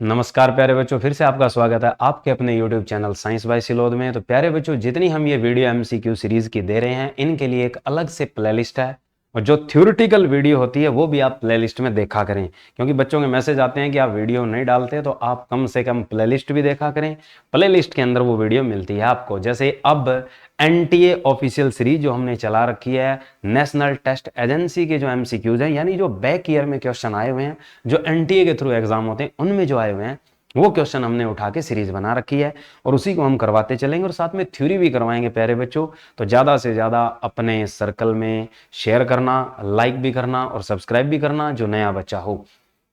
नमस्कार प्यारे बच्चों, फिर से आपका स्वागत है आपके अपने YouTube चैनल साइंस बाय सिलोद में। तो प्यारे बच्चों, जितनी हम ये वीडियो MCQ सीरीज की दे रहे हैं, इनके लिए एक अलग से प्लेलिस्ट है और जो थ्योरेटिकल वीडियो होती है वो भी आप प्लेलिस्ट में देखा करें, क्योंकि बच्चों के मैसेज आते हैं कि आप वीडियो नहीं डालते, तो आप कम से कम प्लेलिस्ट भी देखा करें। प्लेलिस्ट के अंदर वो वीडियो मिलती है आपको। जैसे अब NTA ऑफिशियल सीरीज जो हमने चला रखी है, नेशनल टेस्ट एजेंसी के जो MCQs हैं, यानी जो बैक ईयर में क्वेश्चन आए हुए हैं, जो NTA के थ्रू एग्जाम होते हैं उनमें जो आए हुए हैं, वो क्वेश्चन हमने उठा के सीरीज बना रखी है और उसी को हम करवाते चलेंगे और साथ में थ्योरी भी करवाएंगे प्यारे बच्चों। तो ज़्यादा से ज़्यादा अपने सर्कल में शेयर करना, लाइक भी करना और सब्सक्राइब भी करना जो नया बच्चा हो।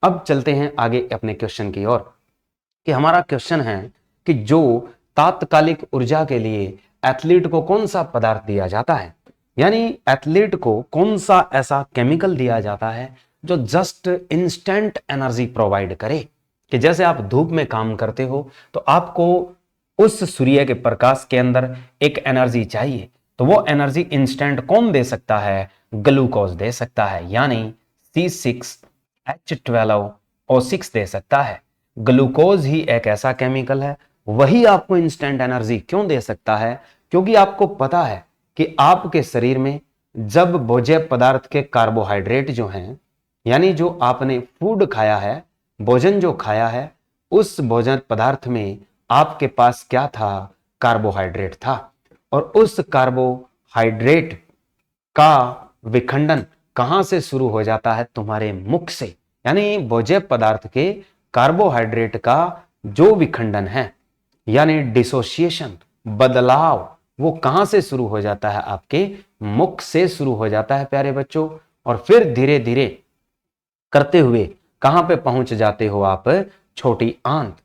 अब चलते हैं आगे अपने क्वेश्चन की ओर, कि हमारा क्वेश्चन है कि जो तात्कालिक ऊर्जा के लिए एथलीट को कौन सा पदार्थ दिया जाता है, यानी एथलीट को कौन सा ऐसा केमिकल दिया जाता है जो जस्ट इंस्टेंट एनर्जी प्रोवाइड करे। कि जैसे आप धूप में काम करते हो तो आपको उस सूर्य के प्रकाश के अंदर एक एनर्जी चाहिए, तो वो एनर्जी इंस्टेंट कौन दे सकता है? ग्लूकोज दे सकता है, यानी C6H12O6 दे सकता है। ग्लूकोज ही एक ऐसा केमिकल है, वही आपको इंस्टेंट एनर्जी क्यों दे सकता है? क्योंकि आपको पता है कि आपके शरीर में जब भोज्य पदार्थ के कार्बोहाइड्रेट जो हैं, यानी जो आपने फूड खाया है, भोजन जो खाया है, उस भोजन पदार्थ में आपके पास क्या था? कार्बोहाइड्रेट था। और उस कार्बोहाइड्रेट का विखंडन कहां से शुरू हो जाता है? तुम्हारे मुख से। यानी भोज्य पदार्थ के कार्बोहाइड्रेट का जो विखंडन है, यानी डिसोसिएशन, बदलाव, वो कहां से शुरू हो जाता है? आपके मुख से शुरू हो जाता है प्यारे बच्चों। और फिर धीरे धीरे करते हुए कहां पे पहुंच जाते हो आप? छोटी आंत।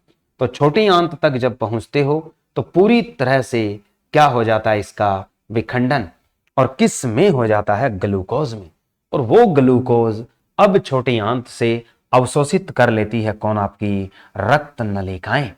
तो छोटी आंत तक जब पहुंचते हो तो पूरी तरह से क्या हो जाता है? इसका विखंडन। और किस में हो जाता है? ग्लूकोज में। और वो ग्लूकोज अब छोटी आंत से अवशोषित कर लेती है कौन? आपकी रक्त नलिकाएं।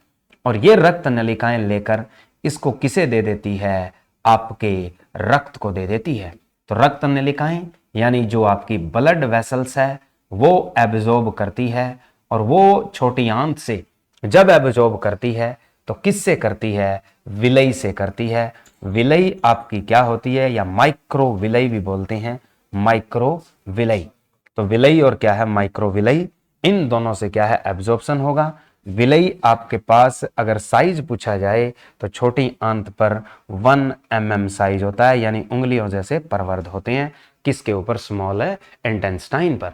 और ये रक्त नलिकाएं लेकर इसको किसे दे देती है? आपके रक्त को दे देती है। तो रक्त नलिकाएं यानी जो आपकी ब्लड वेसल्स है वो एब्जॉर्ब करती है। और वो छोटी आंत से जब एब्जॉर्ब करती है तो किससे करती है? विलय से करती है। विलय आपकी क्या होती है? या माइक्रो विलय भी बोलते हैं, माइक्रो विलय। तो विलय और क्या है? माइक्रो विलय। इन दोनों से क्या है? एब्जॉर्प्शन होगा। विलय आपके पास अगर साइज पूछा जाए तो छोटी आंत पर 1 mm साइज होता है, यानी उंगलियों जैसे परवर्ध होते हैं। किसके ऊपर? स्मॉल इंटेस्टाइन पर।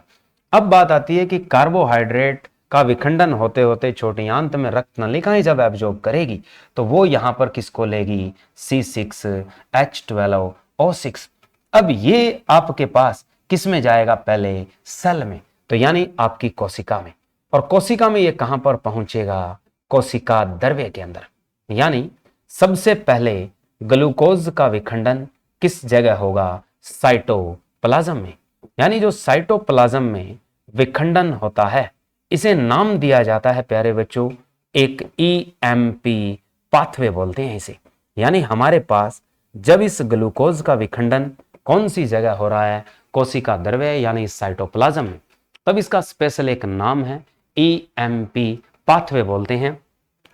अब बात आती है कि कार्बोहाइड्रेट का विखंडन होते होते छोटी आंत में रक्त नलिकाएं जब एब्जॉर्ब करेगी तो वो यहां पर किसको लेगी? C6H12O6। अब ये आपके पास किस में जाएगा? पहले सेल में, तो यानी आपकी कोशिका में। और कोशिका में ये कहां पर पहुंचेगा? कोशिका द्रव्य के अंदर। यानी सबसे पहले ग्लूकोज का विखंडन किस जगह होगा? साइटोप्लाज्म में। यानी जो साइटोप्लाज्म में विखंडन होता है, इसे नाम दिया जाता है प्यारे बच्चों, एक EMP पाथवे बोलते हैं इसे। यानी हमारे पास जब इस ग्लूकोज का विखंडन कौन सी जगह हो रहा है? कोशिका द्रव्य यानी साइटोप्लाज्म में, तब इसका स्पेशल एक नाम है, EMP पाथवे बोलते हैं।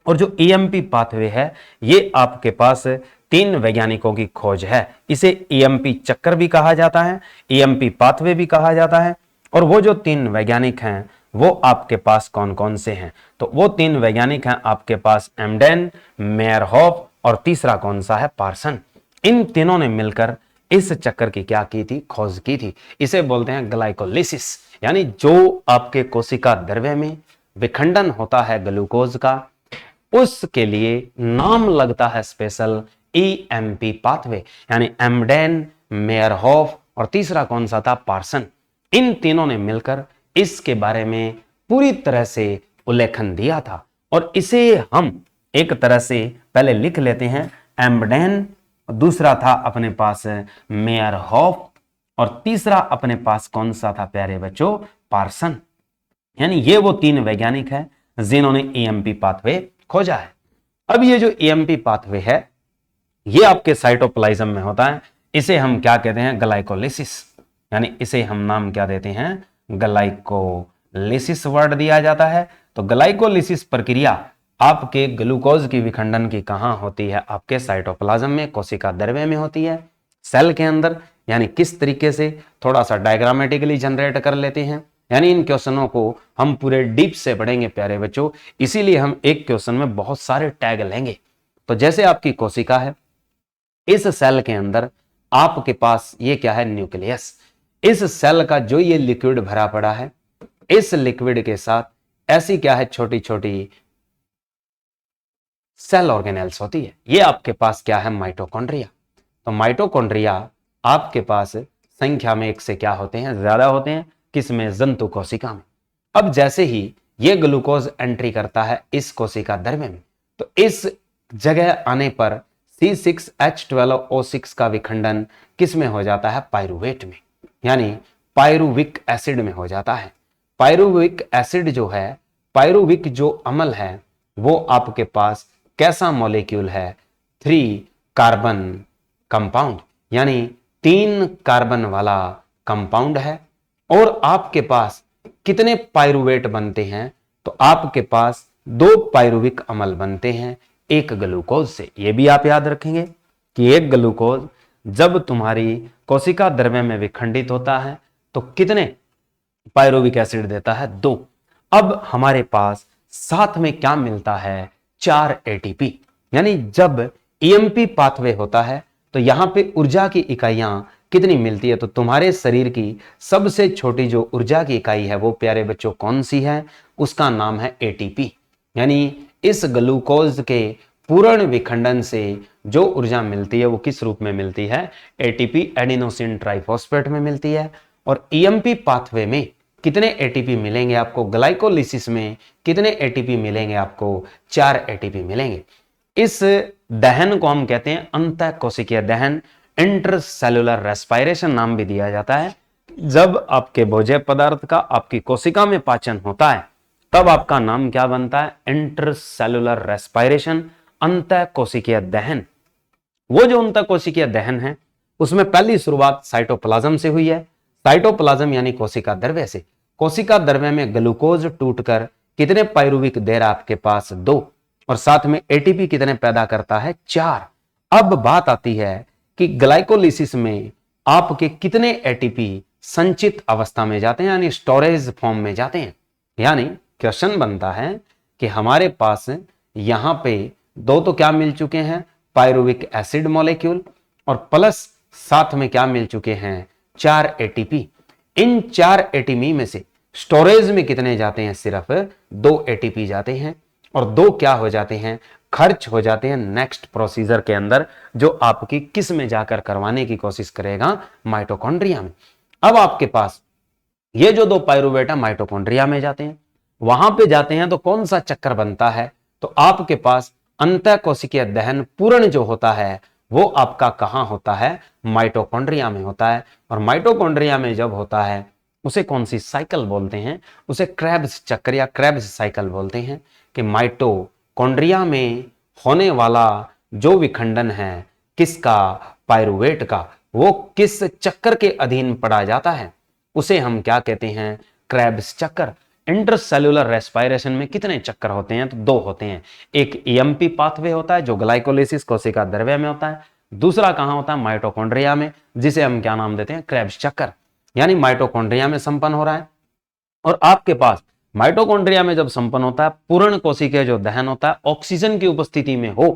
और जो EMP पाथवे है, ये आपके पास 3 वैज्ञानिकों की खोज है। इसे EMP चक्कर भी कहा जाता है, EMP पाथवे भी कहा जाता है। और वो जो 3 वैज्ञानिक हैं वो आपके पास कौन कौन से हैं? तो वो 3 वैज्ञानिक हैं आपके पास, एम्डेन, मेयरहोफ और तीसरा कौन सा है? पार्सन। इन तीनों ने मिलकर इस चक्कर की क्या की थी? खोज की थी। इसे बोलते हैं ग्लाइकोलिसिस। यानी जो आपके कोशिका द्रव्य में विखंडन होता है ग्लूकोज का, उसके लिए नाम लगता है स्पेशल EMP पाथवे। यानी एम्डेन, मेयरहोफ और तीसरा कौन सा था? पार्सन। इन तीनों ने मिलकर इसके बारे में पूरी तरह से उल्लेखन दिया था। और इसे हम एक तरह से पहले लिख लेते हैं, एम्डेन, दूसरा था अपने पास मेयरहोफ और तीसरा अपने पास कौन सा था प्यारे बच्चों? पार्सन। यानी ये वो 3 वैज्ञानिक हैं जिन्होंने EMP पाथवे खोजा है। अब ये जो EMP पाथवे है ये आपके साइटोप्लाज्म में होता है। इसे हम क्या कहते हैं? ग्लाइकोलिसिस। यानी इसे हम नाम क्या देते हैं? ग्लाइकोलिसिस। लिसिस वर्ड दिया जाता है। तो ग्लाइकोलिसिस प्रक्रिया आपके ग्लूकोज की विखंडन की कहां होती है? आपके साइटोप्लाज्म में, कोशिका द्रव्य में होती है, सेल के अंदर। यानी किस तरीके से, थोड़ा सा डायग्रामेटिकली जनरेट कर लेते हैं। यानी इन क्वेश्चनों को हम पूरे डीप से पढ़ेंगे प्यारे बच्चों, इसीलिए हम एक क्वेश्चन में बहुत सारे टैग लेंगे। तो जैसे आपकी कोशिका है, इस सेल के अंदर आपके पास ये क्या है? न्यूक्लियस। इस सेल का जो ये लिक्विड भरा पड़ा है, इस लिक्विड के साथ ऐसी क्या है? छोटी छोटी सेल ऑर्गेनेल्स होती है। ये आपके पास क्या है? माइटोकॉन्ड्रिया। तो माइटोकॉन्ड्रिया आपके पास संख्या में एक से क्या होते हैं? ज्यादा होते हैं। किसमें? जंतु कोशिका में। अब जैसे ही ये ग्लूकोज एंट्री करता है इस कोशिका द्रव्य में, तो इस जगह आने पर C6H12O6 का विखंडन किस में हो जाता है? पायरुवेट में, यानी पायरुविक एसिड में हो जाता है। पायरुविक एसिड जो है, पायरुविक जो अम्ल है, वो आपके पास कैसा मॉलिक्यूल है? 3 कार्बन कंपाउंड, यानी 3 कार्बन वाला कंपाउंड है। और आपके पास कितने पायरुवेट बनते हैं? तो आपके पास 2 पायरुविक अम्ल बनते हैं एक ग्लूकोज से। यह भी आप याद रखेंगे कि एक ग्लूकोज जब तुम्हारी कोशिका द्रव्य में विखंडित होता है तो कितने पायरुविक एसिड देता है? 2। अब हमारे पास साथ में क्या मिलता है? 4 एटीपी। यानी जब ईएमपी पाथवे होता है तो यहां पे ऊर्जा की इकाइयां कितनी मिलती है? तो तुम्हारे शरीर की सबसे छोटी जो ऊर्जा की इकाई है वो प्यारे बच्चों कौन सी है? उसका नाम है एटीपी। यानी इस ग्लूकोज के पूर्ण विखंडन से जो ऊर्जा मिलती है वो किस रूप में मिलती है? एटीपी, एडिनोसिन ट्राइफॉस्फेट में मिलती है। और ईएमपी पाथवे में कितने एटीपी मिलेंगे आपको? ग्लाइकोलिसिस में कितने एटीपी मिलेंगे आपको? 4 एटीपी मिलेंगे। इस दहन को हम कहते हैं अंतःकोशिकीय दहन, इंटरसेल्युलर रेस्पिरेशन नाम भी दिया जाता है। जब आपके भोज्य पदार्थ का आपकी कोशिका में पाचन होता है तब आपका नाम क्या बनता है? इंटरसेल्युलर रेस्पिरेशन, अंतःकोशिकीय दहन। वो जो अंतःकोशिकीय दहन है उसमें पहली शुरुआत साइटोप्लाज्म से हुई है। साइटोप्लाज्म यानी कोशिका द्रव्य से। कोशिका द्रव्य में ग्लूकोज टूटकर कितने पायरुविक दे रहा है आपके पास? 2। और साथ में एटीपी कितने पैदा करता है? 4। अब बात आती है कि ग्लाइकोलिसिस में आपके कितने एटीपी संचित अवस्था में जाते हैं, यानी स्टोरेज फॉर्म में जाते हैं। यानी क्वेश्चन बनता है कि हमारे पास यहां पे 2 तो क्या मिल चुके हैं? पायरुविक एसिड मॉलिक्यूल, और प्लस साथ में क्या मिल चुके हैं? 4 एटीपी। इन 4 एटीपी में से स्टोरेज में कितने जाते हैं? सिर्फ 2 एटीपी जाते हैं। और 2 क्या हो जाते हैं? खर्च हो जाते हैं नेक्स्ट प्रोसीजर के अंदर, जो आपकी किस में जाकर करवाने की कोशिश करेगा? माइटोकॉन्ड्रिया में। अब आपके पास ये जो 2 पायरुवेट है माइटोकॉन्ड्रिया में जाते हैं, वहां पे जाते हैं तो कौन सा चक्कर बनता है? तो आपके पास अंतःकोशिकीय दहन पूर्ण जो होता है वो आपका कहां होता है? माइटोकॉन्ड्रिया में होता है। और माइटोकॉन्ड्रिया में जब होता है उसे कौन सी साइकिल बोलते हैं? उसे क्रेब्स चक्कर या क्रेब्स साइकिल बोलते हैं। कि माइटोकॉन्ड्रिया में होने वाला जो विखंडन है किसका? पायरुवेट का, वो किस चक्कर के अधीन पड़ा जाता है? उसे हम क्या कहते हैं? क्रेब्स चक्कर। इंटरसेल्युलर रेस्पिरेशन में कितने चक्कर होते हैं? तो 2 होते हैं। एक ईएमपी पाथवे होता है जो ग्लाइकोलिसिस कोशिका द्रव्य में होता है, दूसरा कहां होता है? माइटोकॉन्ड्रिया में, जिसे हम क्या नाम देते हैं? क्रेब्स चक्कर। यानी माइटोकॉन्ड्रिया में संपन्न हो रहा है। और आपके पास माइटोकॉन्ड्रिया में जब संपन्न होता है, पूर्ण कोशिकीय जो दहन होता है ऑक्सीजन की उपस्थिति में हो,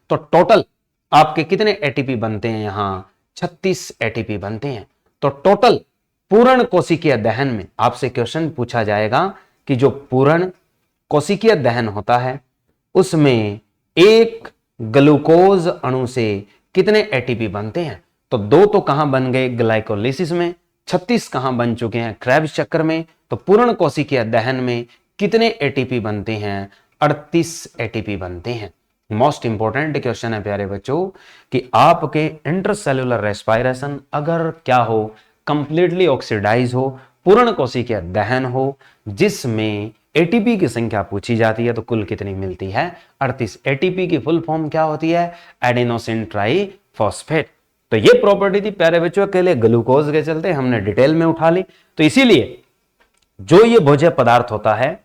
तो टोटल आपके कितने एटीपी बनते हैं? यहां 36 एटीपी बनते हैं। तो टोटल पूर्ण कोशिकीय दहन में आपसे क्वेश्चन पूछा जाएगा कि जो पूर्ण कोशिकीय दहन होता है उसमें एक ग्लूकोज अणु से कितने एटीपी बनते हैं? तो 2 तो कहां बन गए? ग्लाइकोलिसिस में। 36 कहां बन चुके हैं? क्रेब्स चक्कर में। तो पूर्ण कोशिकीय दहन में कितने एटीपी बनते हैं? 38 एटीपी बनते हैं। मोस्ट इंपॉर्टेंट क्वेश्चन है प्यारे बच्चों कि आपके इंटरसेल्युलर रेस्पिरेशन अगर क्या हो? कंप्लीटली ऑक्सीडाइज हो, पूर्ण कोशिकीय दहन हो, जिसमें एटीपी की संख्या पूछी जाती है तो कुल कितनी मिलती है? 38। एटीपी की फुल फॉर्म क्या होती है? Adenosine triphosphate. तो ये प्रॉपर्टी थी प्यारे बच्चों, अकेले ग्लूकोज के चलते हमने डिटेल में उठा ली। तो इसीलिए जो ये भोज्य पदार्थ होता है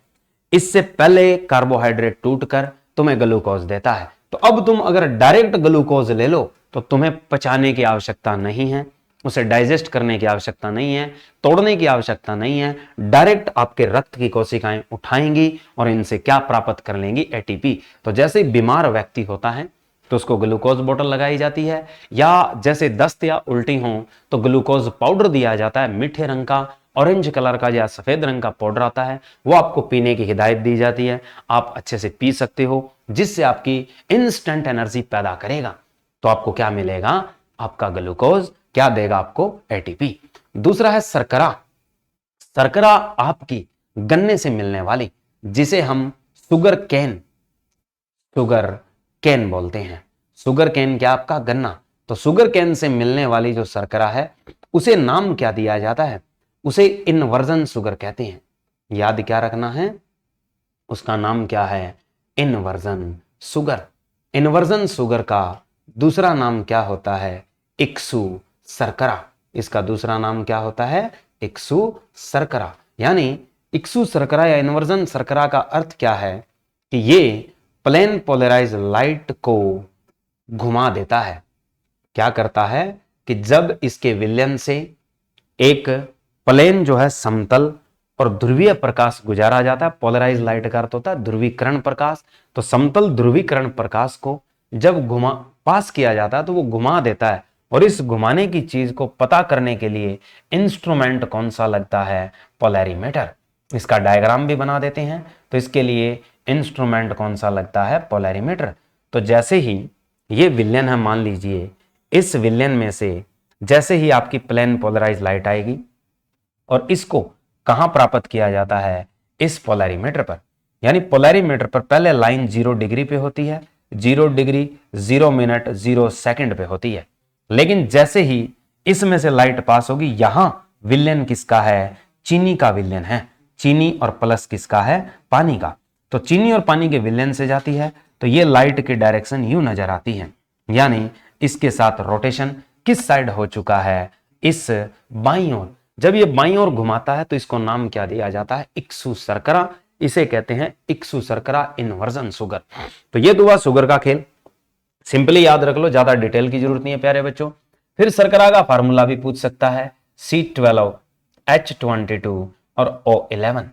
इससे पहले कार्बोहाइड्रेट टूटकर तुम्हें ग्लूकोज देता है। तो अब तुम अगर डायरेक्ट ग्लूकोज ले लो तो तुम्हें पचाने की आवश्यकता नहीं है, उसे डाइजेस्ट करने की आवश्यकता नहीं है, तोड़ने की आवश्यकता नहीं है। डायरेक्ट आपके रक्त की कोशिकाएं उठाएंगी और इनसे क्या प्राप्त कर लेंगी, एटीपी। तो जैसे बीमार व्यक्ति होता है तो उसको ग्लूकोज बोतल लगाई जाती है, या जैसे दस्त या उल्टी हो तो ग्लूकोज पाउडर दिया जाता है, मीठे रंग का ऑरेंज कलर का या सफेद रंग का पाउडर आता है, वो आपको पीने की हिदायत दी जाती है। आप अच्छे से पी सकते हो, जिससे आपकी इंस्टेंट एनर्जी पैदा करेगा। तो आपको क्या मिलेगा, आपका ग्लूकोज क्या देगा आपको, एटीपी। दूसरा है शर्करा। शर्करा आपकी गन्ने से मिलने वाली, जिसे हम शुगर कैन बोलते हैं। शुगर कैन क्या, आपका गन्ना। तो शुगर कैन से मिलने वाली जो शर्करा है उसे नाम क्या दिया जाता है, उसे इनवर्जन शुगर कहते हैं। याद क्या रखना है, उसका नाम क्या है, इनवर्जन शुगर। इनवर्जन शुगर का दूसरा नाम क्या होता है, इक्सु शर्करा। इसका दूसरा नाम क्या होता है, इक्सु शर्करा। यानी इक्सु शर्करा या इनवर्जन शर्करा का अर्थ क्या है कि ये प्लेन पोलराइज लाइट को घुमा देता है। क्या करता है कि जब इसके विलयन से एक प्लेन जो है समतल और ध्रुवीय प्रकाश गुजारा जाता है, पोलराइज लाइट का अर्थ होता है ध्रुवीकरण प्रकाश। तो समतल ध्रुवीकरण प्रकाश को जब पास किया जाता है तो वो घुमा देता है, और इस घुमाने की चीज को पता करने के लिए इंस्ट्रूमेंट कौन सा लगता है, पोलैरीमीटर। इसका डायग्राम भी बना देते हैं। तो इसके लिए इंस्ट्रूमेंट कौन सा लगता है, पोलैरीमीटर। तो जैसे ही ये विलयन है, मान लीजिए इस विलयन में से जैसे ही आपकी प्लेन पोलराइज लाइट आएगी, और इसको कहां प्राप्त किया जाता है, इस पोलैरीमीटर पर। यानी पोलैरीमीटर पर पहले लाइन 0 डिग्री पे होती है, 0 डिग्री 0 मिनट 0 सेकंड पे होती है। लेकिन जैसे ही इसमें से लाइट पास होगी, यहां विलयन किसका है, चीनी का विलयन है। चीनी और प्लस किसका है, पानी का। तो चीनी और पानी के विलयन से जाती है तो ये लाइट की डायरेक्शन यूं नजर आती है। यानी इसके साथ रोटेशन किस साइड हो चुका है, इस बाईं ओर। जब ये बाईं ओर घुमाता है तो इसको नाम क्या दिया जाता है, इक्सु शर्करा। इसे कहते हैं इक्सु शर्करा, इनवर्जन शुगर। तो ये तो हुआ शुगर का खेल, सिंपली याद रख लो, ज्यादा डिटेल की जरूरत नहीं है प्यारे बच्चों। फिर शर्करा का फार्मूला भी पूछ सकता है, C12 H22 और O11।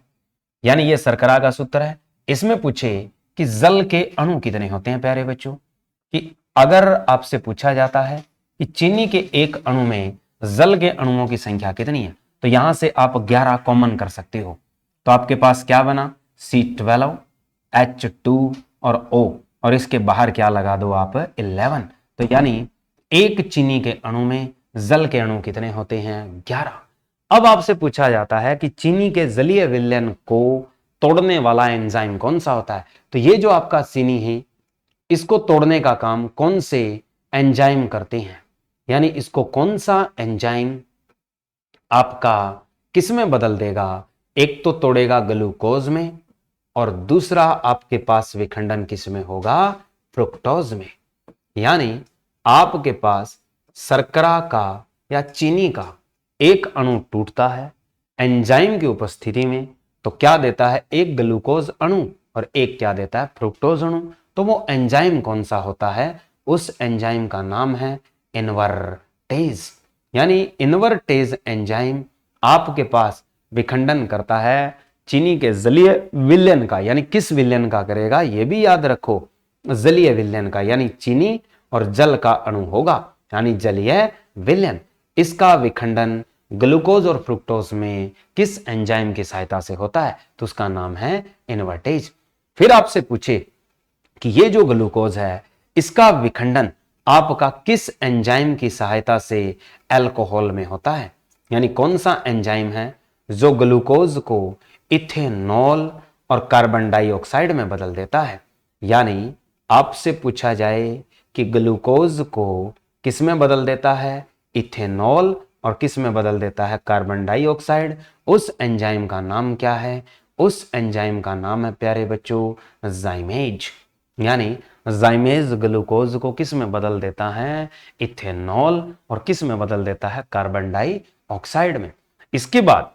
यानी ये शर्करा का सूत्र है। इसमें पूछे कि जल के अणु कितने होते हैं प्यारे बच्चों, कि अगर आपसे पूछा जाता है कि चीनी के एक अणु में जल के अणुओं की संख्या कितनी है, तो यहां से आप 11 कॉमन कर सकते हो। तो आपके पास क्या बना, C12 H2 और O, और इसके बाहर क्या लगा दो आप, 11। तो यानी एक चीनी के अणु में जल के अणु कितने होते हैं, 11। अब आपसे पूछा जाता है कि चीनी के जलीय विलयन को तोड़ने वाला एंजाइम कौन सा होता है। तो ये जो आपका चीनी है, इसको तोड़ने का काम कौन से एंजाइम करते हैं, यानी इसको कौन सा एंजाइम आपका किसमें बदल देगा, एक तो तोड़ेगा ग्लूकोज में, और दूसरा आपके पास विखंडन किसमें होगा, फ्रुक्टोज में। यानी आपके पास शर्करा का या चीनी का एक अणु टूटता है एंजाइम की उपस्थिति में, तो क्या देता है, एक ग्लूकोज अणु और एक क्या देता है, फ्रुक्टोज अणु। तो वो एंजाइम कौन सा होता है, उस एंजाइम का नाम है इनवर्टेज। यानी इनवर्टेज एंजाइम आपके पास विखंडन करता है चीनी के जलीय विलयन का। यानी किस विलयन का करेगा, यह भी याद रखो, जलीय विलयन का। यानी चीनी और जल का अणु होगा, यानी जलीय विलयन। इसका विखंडन ग्लूकोज और फ्रुक्टोज में किस एंजाइम की सहायता से होता है, तो उसका नाम है इनवर्टेज। फिर आपसे पूछे कि ये जो ग्लूकोज है इसका विखंडन आपका किस एंजाइम की सहायता से अल्कोहल में होता है, यानी कौन सा एंजाइम है जो ग्लूकोज को इथेनॉल और कार्बन डाइऑक्साइड में बदल देता है। यानी आपसे पूछा जाए कि ग्लूकोज को किस में बदल देता है, इथेनॉल, और किस में बदल देता है, कार्बन डाइऑक्साइड। उस एंजाइम का नाम क्या है, उस एंजाइम का नाम है प्यारे बच्चों जाइमेज। यानी जाइमेज ग्लूकोज को किस में बदल देता है, इथेनॉल, और किस में बदल देता है, कार्बन डाइऑक्साइड में। इसके बाद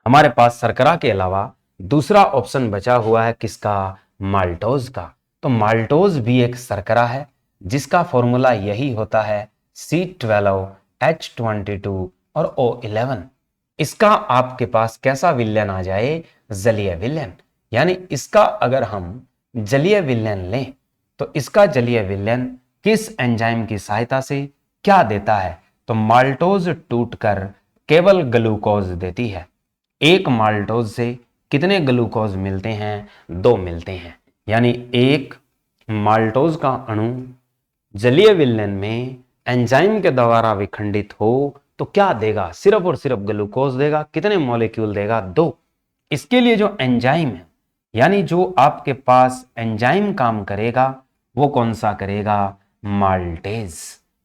हमारे पास शर्करा के अलावा दूसरा ऑप्शन बचा हुआ है किसका? माल्टोज का। तो माल्टोज भी एक शर्करा है जिसका फॉर्मूला यही होता है C12H22 और O11। इसका आपके पास कैसा विलयन आ जाए? जलीय विलयन। यानी इसका अगर हम जलीय विलयन लें तो इसका जलीय विलयन किस एंजाइम की सहायता से क्या देता है? तो माल्टोज टूटकर केवल ग्लूकोज देती है। एक माल्टोज से कितने ग्लूकोज मिलते हैं? 2 मिलते हैं। यानी एक माल्टोज का अणु जलीय विलयन में एंजाइम के द्वारा विखंडित हो तो क्या देगा? सिर्फ और सिर्फ ग्लूकोज देगा। कितने मॉलिक्यूल देगा? 2। इसके लिए जो एंजाइम है, यानी जो आपके पास एंजाइम काम करेगा वो कौन सा करेगा? माल्टेज।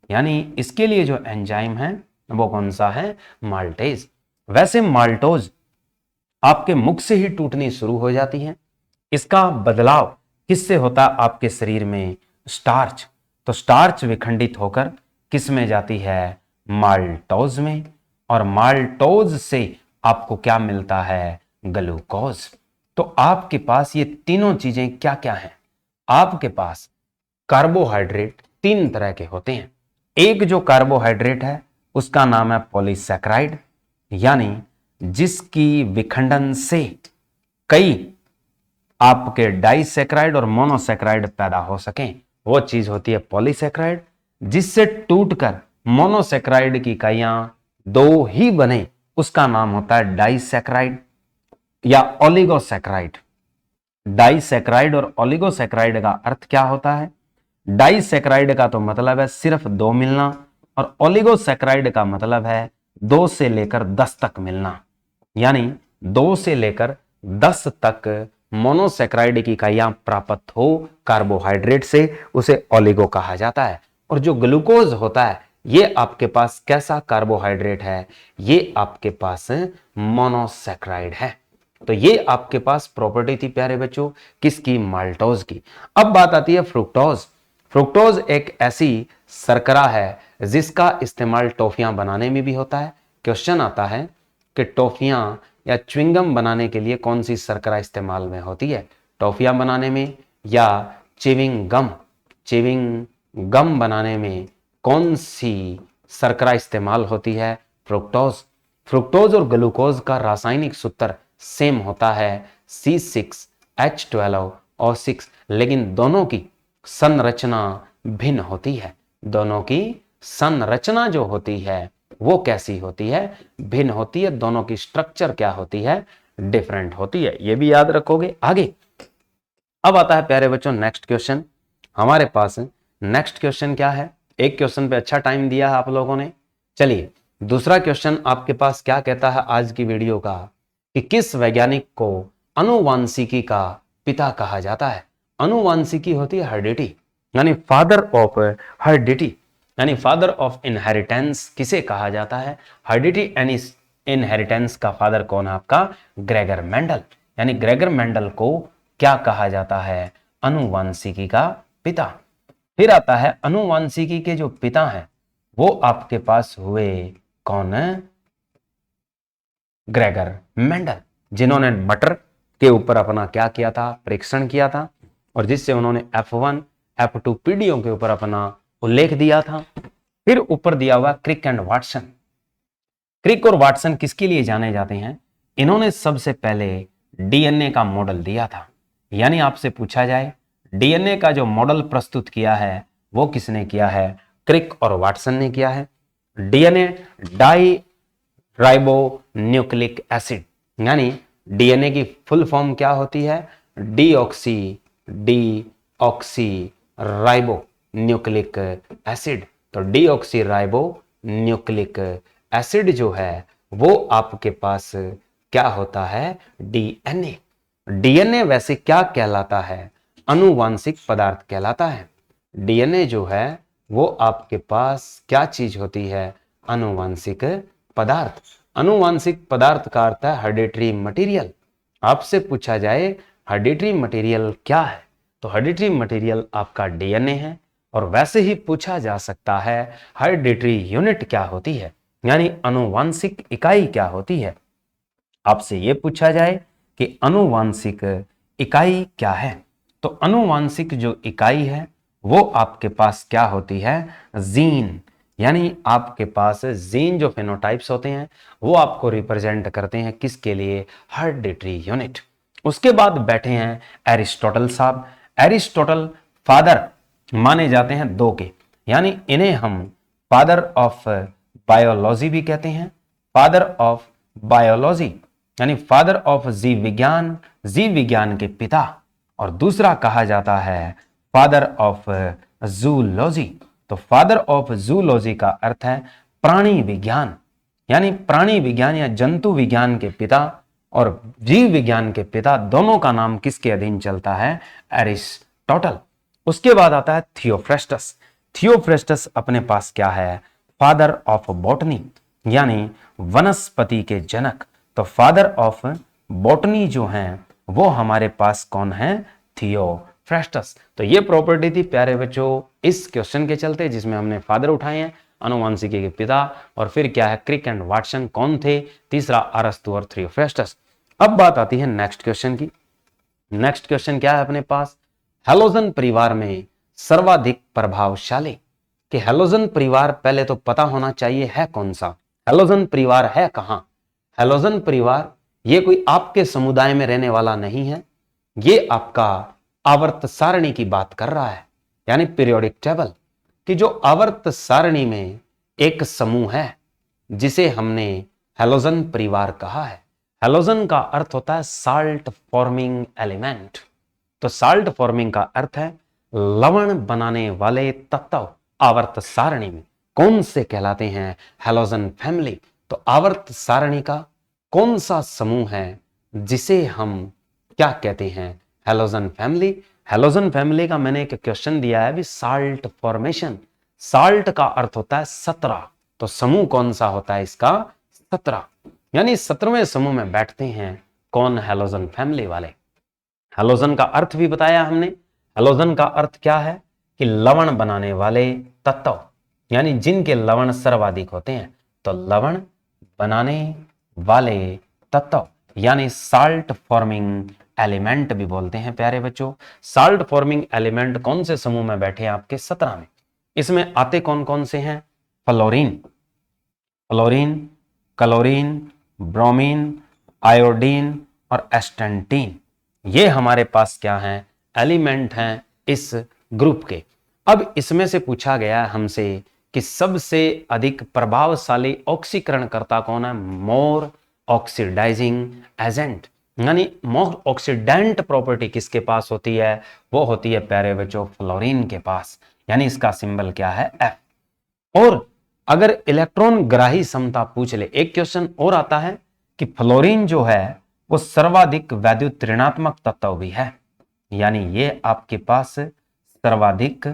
यानी इसके लिए जो एंजाइम है वो कौन सा है? माल्टेज। वैसे माल्टोज आपके मुख से ही टूटनी शुरू हो जाती है। इसका बदलाव किससे होता है आपके शरीर में? स्टार्च। तो स्टार्च विखंडित होकर किस में जाती है? माल्टोज में। और माल्टोज से आपको क्या मिलता है? ग्लूकोज। तो आपके पास ये तीनों चीजें क्या क्या हैं? आपके पास कार्बोहाइड्रेट 3 तरह के होते हैं। एक जो कार्बोहाइड्रेट है उसका नाम है पॉलीसैकेराइड, यानी जिसकी विखंडन से कई आपके डाइसैकेराइड और मोनोसैकेराइड पैदा हो सकें, वो चीज होती है पॉलीसैकेराइड। जिससे टूटकर मोनोसैकेराइड की इकाइयां 2 ही बने, उसका नाम होता है डाइसैकेराइड या ओलिगोसैकेराइड। डाइसैकेराइड और ओलिगोसैकेराइड का अर्थ क्या होता है? डाइसैकेराइड का तो मतलब है सिर्फ 2 मिलना, और ओलिगोसैकेराइड का मतलब है 2 से लेकर 10 तक मिलना। यानी 2 से लेकर 10 तक मोनोसैकेराइड की इकाइयां प्राप्त हो कार्बोहाइड्रेट से, उसे ओलिगो कहा जाता है। और जो ग्लूकोज होता है ये आपके पास कैसा कार्बोहाइड्रेट है? ये आपके पास मोनोसैकेराइड है। तो ये आपके पास प्रॉपर्टी थी प्यारे बच्चों किसकी? माल्टोज की। अब बात आती है फ्रुक्टोज। फ्रुक्टोज एक ऐसी शर्करा है जिसका इस्तेमाल टॉफियां बनाने में भी होता है। क्वेश्चन आता है कि टॉफियां या च्युइंगम बनाने के लिए कौन सी शर्करा इस्तेमाल में होती है? टॉफियां बनाने में या चिविंग गम? चिविंग गम बनाने में कौन सी शर्करा इस्तेमाल होती है? फ्रुक्टोज। फ्रुक्टोज और ग्लूकोज का रासायनिक सूत्र सेम होता है C6H12O6, लेकिन दोनों की संरचना भिन्न होती है। दोनों की संरचना जो होती है वो कैसी होती है? भिन्न होती है। दोनों की स्ट्रक्चर क्या होती है? डिफरेंट होती है। ये भी याद रखोगे आगे। अब आता है प्यारे बच्चों नेक्स्ट क्वेश्चन। हमारे पास नेक्स्ट क्वेश्चन क्या है? एक क्वेश्चन पे अच्छा टाइम दिया है आप लोगों ने। चलिए दूसरा क्वेश्चन आपके पास क्या कहता है आज की वीडियो का, कि किस वैज्ञानिक को आनुवांशिकी का पिता कहा जाता है? आनुवांशिकी होती है हेरिडिटी, यानी फादर ऑफ हेरिडिटी, यानी फादर ऑफ इनहेरिटेंस किसे कहा जाता है? हेरिडिटी एंड इनहेरिटेंस का फादर कौन है आपका? Gregor Mendel. यानी ग्रेगर मेंडल को क्या कहा जाता है? आनुवांशिकी का पिता। फिर आता है आनुवांशिकी के जो पिता हैं वो आपके पास हुए कौन है? ग्रेगर मेंडल, जिन्होंने मटर के ऊपर अपना क्या किया था? परीक्षण किया था, और जिससे उन्होंने F1 F2 पीढ़ियों के ऊपर अपना उल्लेख दिया था। फिर ऊपर दिया हुआ क्रिक एंड वाटसन। क्रिक और वाटसन किसके लिए जाने जाते हैं? इन्होंने सबसे पहले डीएनए का मॉडल दिया था। यानी आपसे पूछा जाए डीएनए का जो मॉडल प्रस्तुत किया है वो किसने किया है? क्रिक और वाटसन ने किया है। DNA di ribo nucleic acid, यानी डीएनए की फुल फॉर्म क्या होती है? Deoxy ribo nucleic acid. तो डीऑक्सी राइबो न्यूक्लिक एसिड जो है वो आपके पास क्या होता है? डीएनए। डीएनए वैसे क्या कहलाता है? आनुवांशिक पदार्थ कहलाता है। डीएनए जो है वो आपके पास क्या चीज होती है? आनुवांशिक पदार्थ। आनुवांशिक पदार्थ का अर्थ है हेरिडिटरी मटेरियल। आपसे पूछा जाए हेरिडिटरी मटेरियल क्या है, तो हेरिडिटरी मटेरियल आपका डीएनए है। और वैसे ही पूछा जा सकता है हेरिडिटरी यूनिट क्या होती है, यानी आनुवांशिक इकाई क्या होती है? आपसे ये पूछा जाए कि अनुवांशिक इकाई क्या है, तो अनुवांशिक जो इकाई है वो आपके पास क्या होती है, जीन। यानी आपके पास जीन जो फेनोटाइप्स होते हैं वो आपको रिप्रेजेंट करते हैं किसके लिए, हेरिडिटरी यूनिट। उसके बाद बैठे हैं एरिस्टोटल साहब। एरिस्टोटल फादर माने जाते हैं दो के, यानी इन्हें हम फादर ऑफ बायोलॉजी भी कहते हैं, फादर ऑफ बायोलॉजी यानी फादर ऑफ जीव विज्ञान, जीव विज्ञान के पिता। और दूसरा कहा जाता है फादर ऑफ जूलॉजी। तो फादर ऑफ जूलॉजी का अर्थ है प्राणी विज्ञान, यानी प्राणी विज्ञान या जंतु विज्ञान के पिता और जीव विज्ञान के पिता, दोनों का नाम किसके अधीन चलता है, एरिस्टोटल। उसके बाद आता है थियोफ्रेस्टस। थियोफ्रेस्टस अपने पास क्या है, फादर ऑफ बॉटनी यानी वनस्पति के जनक। तो फादर ऑफ बॉटनी जो हैं वो हमारे पास कौन है, थियोफ्रेस्टस। तो ये प्रॉपर्टी थी प्यारे बच्चों इस क्वेश्चन के चलते, जिसमें हमने फादर उठाए हैं, अनुवांशिकी के पिता, और फिर क्या है क्रिक एंड वाटसन कौन थे, तीसरा अरस्तु और थियोफ्रेस्टस। अब बात आती है नेक्स्ट क्वेश्चन की। नेक्स्ट क्वेश्चन क्या है अपने पास, हैलोजन परिवार में सर्वाधिक प्रभावशाली। कि हैलोजन परिवार पहले तो पता होना चाहिए है कौन सा, हैलोजन परिवार है कहां। हैलोजन परिवार ये कोई आपके समुदाय में रहने वाला नहीं है, ये आपका आवर्त सारणी की बात कर रहा है, यानी पीरियोडिक टेबल कि जो आवर्त सारणी में एक समूह है जिसे हमने हैलोजन परिवार कहा है। हैलोजन का अर्थ होता है साल्ट फॉर्मिंग एलिमेंट। तो साल्ट फॉर्मिंग का अर्थ है लवण बनाने वाले तत्व। आवर्त सारणी में कौन से कहलाते हैं, हैलोजन फैमिली। तो आवर्त सारणी का कौन सा समूह है जिसे हम क्या कहते हैं, हैलोजन फैमिली। हैलोजन फैमिली का मैंने एक क्वेश्चन दिया है भी, साल्ट फॉर्मेशन। साल्ट का अर्थ होता है 17, तो समूह कौन सा होता है इसका, 17, यानी 17वें समूह में बैठते हैं कौन, हैलोजन फैमिली वाले। हैलोजन का अर्थ भी बताया हमने। हैलोजन का अर्थ क्या है कि लवण बनाने वाले तत्व, यानी जिनके लवण सर्वाधिक होते हैं। तो लवण बनाने वाले तत्व यानी साल्ट फॉर्मिंग एलिमेंट भी बोलते हैं प्यारे बच्चों। साल्ट फॉर्मिंग एलिमेंट कौन से समूह में बैठे हैं आपके, 17 में। इसमें आते कौन कौन से हैं, fluorine, fluorine, chlorine, bromine, iodine और एस्टेंटीन, ये हमारे पास क्या हैं, एलिमेंट हैं इस ग्रुप के। अब इसमें से पूछा गया है हमसे कि सबसे अधिक प्रभावशाली ऑक्सीकरणकर्ता कौन है, मोर ऑक्सीडाइजिंग एजेंट, यानी मोर ऑक्सीडेंट प्रॉपर्टी किसके पास होती है, वो होती है प्यारे बच्चों फ्लोरीन के पास, यानी इसका सिंबल क्या है, एफ। और अगर इलेक्ट्रॉन ग्राही समता पूछ ले, एक क्वेश्चन और आता है कि फ्लोरीन जो है वो सर्वाधिक वैद्युत ऋणात्मक तत्व भी है, यानी ये आपके पास सर्वाधिक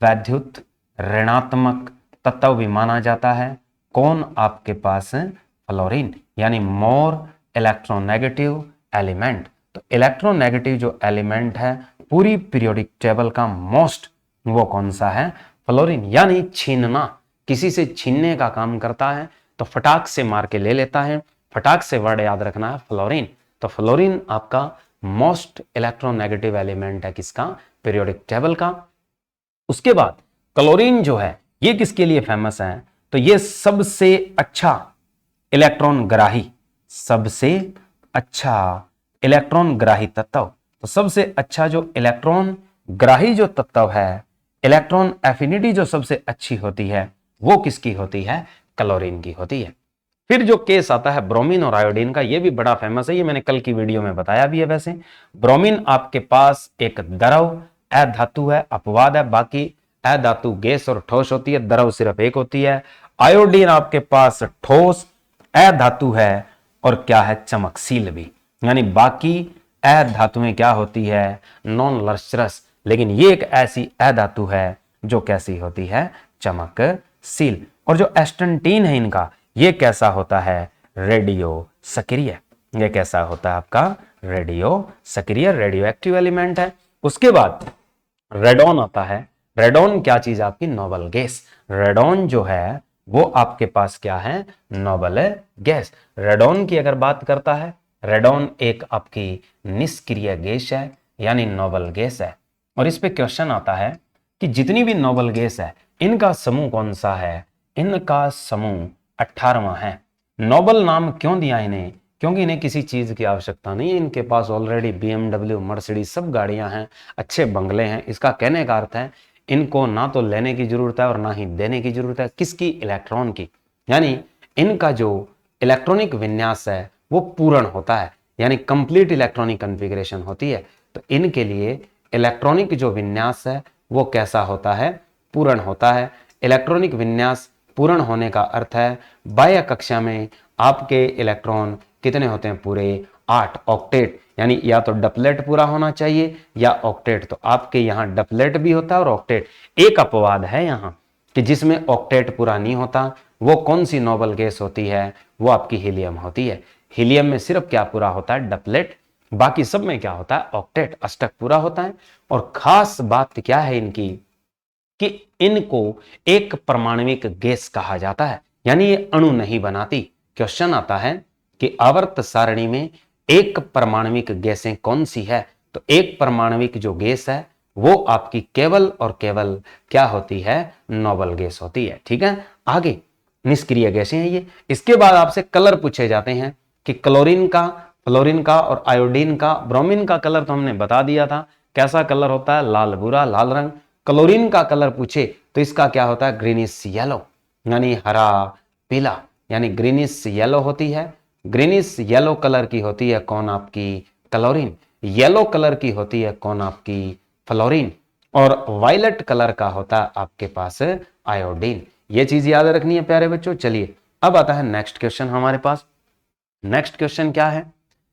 वैद्युत ऋणात्मक तत्व भी माना जाता है। कौन आपके पास, फ्लोरीन, यानी मोर इलेक्ट्रोनेगेटिव एलिमेंट। तो इलेक्ट्रोनेगेटिव जो एलिमेंट है पूरी पीरियोडिक टेबल का मोस्ट, वो कौन सा है, फ्लोरीन, यानी छीनना, किसी से छीनने का काम करता है तो फटाक से मार के ले लेता है। फटाक से वर्ड याद रखना है फ्लोरीन। तो फ्लोरीन आपका मोस्ट इलेक्ट्रोनेगेटिव एलिमेंट है किसका, पीरियोडिक टेबल का। उसके बाद क्लोरीन जो है ये किसके लिए फेमस है, तो ये सबसे अच्छा इलेक्ट्रॉन ग्राही, सबसे अच्छा इलेक्ट्रॉन ग्राही तत्व। तो सबसे अच्छा जो इलेक्ट्रॉन ग्राही जो तत्व है, इलेक्ट्रॉन एफिनिटी जो सबसे अच्छी होती है वो किसकी होती है, क्लोरीन की होती है। फिर जो केस आता है ब्रोमीन और आयोडीन का, ये भी बड़ा फेमस है, ये मैंने कल की वीडियो में बताया भी है। वैसे ब्रोमीन आपके पास एक द्रव अधातु है, अपवाद है, बाकी अधातु गैस और ठोस होती है, द्रव सिर्फ एक होती है। आयोडीन आपके पास ठोस अधातु है और क्या है, चमकशील भी, यानी बाकी अधातुएं क्या होती है, नॉन लस्ट्रस, लेकिन ये एक ऐसी अधातु है जो कैसी होती है, चमकशील। और जो एस्टेंटीन है इनका, ये कैसा होता है, रेडियो सक्रिय। ये कैसा होता है आपका, रेडियो सक्रिय, रेडियो एक्टिव एलिमेंट है। उसके बाद रेडॉन आता है। रेडॉन क्या चीज आपकी, नोबल गैस। रेडॉन जो है वो आपके पास क्या है, नोबल गैस। रेडॉन की अगर बात करता है, रेडॉन एक आपकी निष्क्रिय गैस है यानी नोबल गैस है। और इस पे क्वेश्चन आता है कि जितनी भी नोबल गैस है इनका समूह कौन सा है, इनका समूह 18वां है। नोबल नाम क्यों दिया इन्हें, क्योंकि इन्हें किसी चीज की आवश्यकता नहीं है, इनके पास ऑलरेडी BMW मर्सिडीज सब गाड़ियां हैं, अच्छे बंगले हैं। इसका कहने का अर्थ है इनको ना तो लेने की जरूरत है और ना ही देने की जरूरत है। किसकी, इलेक्ट्रॉन की। यानी इनका जो इलेक्ट्रॉनिक विन्यास है वो पूर्ण होता है, यानी कंप्लीट इलेक्ट्रॉनिक कॉन्फ़िगरेशन होती है। तो इनके लिए इलेक्ट्रॉनिक जो विन्यास है वो कैसा होता है, पूर्ण होता है। इलेक्ट्रॉनिक विन्यास पूर्ण होने का अर्थ है बाह्य कक्षा में आपके इलेक्ट्रॉन कितने होते हैं, पूरे 8 ऑक्टेट, यानी या तो डपलेट पूरा होना चाहिए या ऑक्टेट। तो आपके यहाँ डपलेट भी होता है और ऑक्टेट। एक अपवाद है यहाँ कि जिसमें ऑक्टेट पूरा नहीं होता, वो कौन सी नोबल गैस होती है, वो आपकी हीलियम होती है। हीलियम में सिर्फ क्या पूरा होता है, डपलेट, बाकी सब में क्या होता है, ऑक्टेट, अष्टक पूरा होता है। और खास बात क्या है इनकी कि इनको एक परमाणविक गैस कहा जाता है, यानी ये अणु नहीं बनाती। क्वेश्चन आता है कि आवर्त सारणी में एक परमाणविक गैसें कौन सी है, तो एक परमाणविक जो गैस है वो आपकी केवल और केवल क्या होती है, नोबल गैस होती है। ठीक है, आगे निष्क्रिय गैसें हैं ये। इसके बाद आपसे कलर पूछे जाते हैं कि क्लोरीन का, फ्लोरीन का और आयोडीन का। ब्रोमीन का कलर तो हमने बता दिया था, कैसा कलर होता है, लाल भूरा, लाल रंग। क्लोरीन का कलर पूछे तो इसका क्या होता है, ग्रीनिश येलो, यानी हरा पीला, यानी ग्रीनिश येलो होती है। ग्रीनिश येलो कलर की होती है कौन, आपकी क्लोरीन। येलो कलर की होती है कौन, आपकी फ्लोरीन। और वायलेट कलर का होता है आपके पास आयोडीन। ये चीज याद रखनी है प्यारे बच्चों। चलिए अब आता है नेक्स्ट क्वेश्चन हमारे पास। नेक्स्ट क्वेश्चन क्या है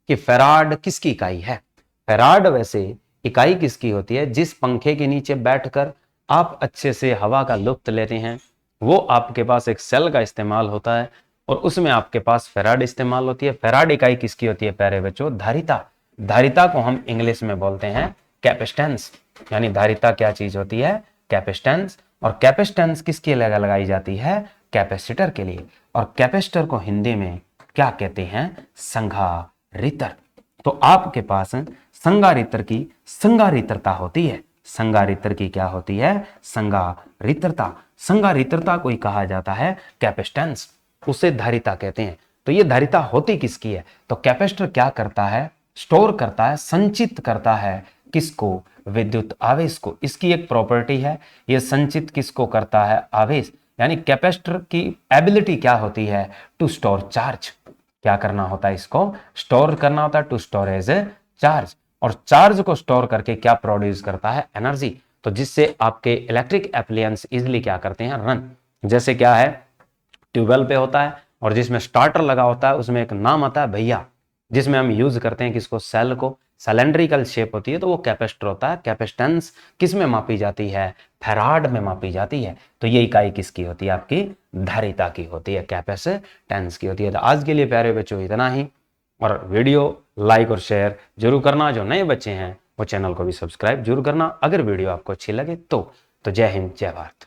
कि फैराड किसकी इकाई है। फैराड वैसे इकाई किसकी होती है, जिस पंखे के नीचे बैठकर आप अच्छे से हवा का लुत्फ लेते हैं, वो आपके पास एक सेल का इस्तेमाल होता है और उसमें आपके पास फैराड इस्तेमाल होती है। फैराड इकाई किसकी होती है प्यारे बच्चों, धारिता। धारिता को हम इंग्लिश में बोलते हैं कैपेसिटेंस, यानी धारिता क्या चीज होती है, कैपेसिटेंस। और कैपेसिटेंस किसके लिए लगाई जाती है, कैपेसिटर के लिए। और कैपेसिटर को हिंदी में क्या कहते हैं, संधारित्र। तो आपके पास संधारित्र की संधारित्रता होती है। संधारित्र की क्या होती है, संधारित्रता। संधारित्रता को ही कहा जाता है कैपेसिटेंस, उसे धारिता कहते हैं। तो ये धारिता होती किसकी है, तो कैपेसिटर क्या करता है, स्टोर करता है, संचित करता है किसको, विद्युत आवेश को। इसकी एक प्रॉपर्टी है, ये संचित किसको करता है, आवेश। यानी कैपेसिटर की एबिलिटी क्या होती है, टू स्टोर चार्ज। क्या करना होता है, इसको स्टोर करना होता है, to store as a charge. और चार्ज को स्टोर करके क्या प्रोड्यूस करता है, एनर्जी। तो जिससे आपके इलेक्ट्रिक एप्लायंस इजिली क्या करते हैं, रन। जैसे क्या है, ट्यूबवेल पे होता है और जिसमें स्टार्टर लगा होता है उसमें एक नाम आता है भैया, जिसमें हम यूज करते हैं किसको, सेल को। सिलेंड्रिकल शेप होती है तो वो कैपेसिटर होता है। कैपेसिटेंस किस में मापी जाती है, फैराड में मापी जाती है। तो ये इकाई किसकी होती है, आपकी धारिता की होती है, कैपेसिटेंस की होती है। तो आज के लिए प्यारे बच्चों इतना ही, और वीडियो लाइक और शेयर जरूर करना। जो नए बच्चे हैं वो चैनल को भी सब्सक्राइब जरूर करना, अगर वीडियो आपको अच्छी लगे तो। जय हिंद, जय भारत।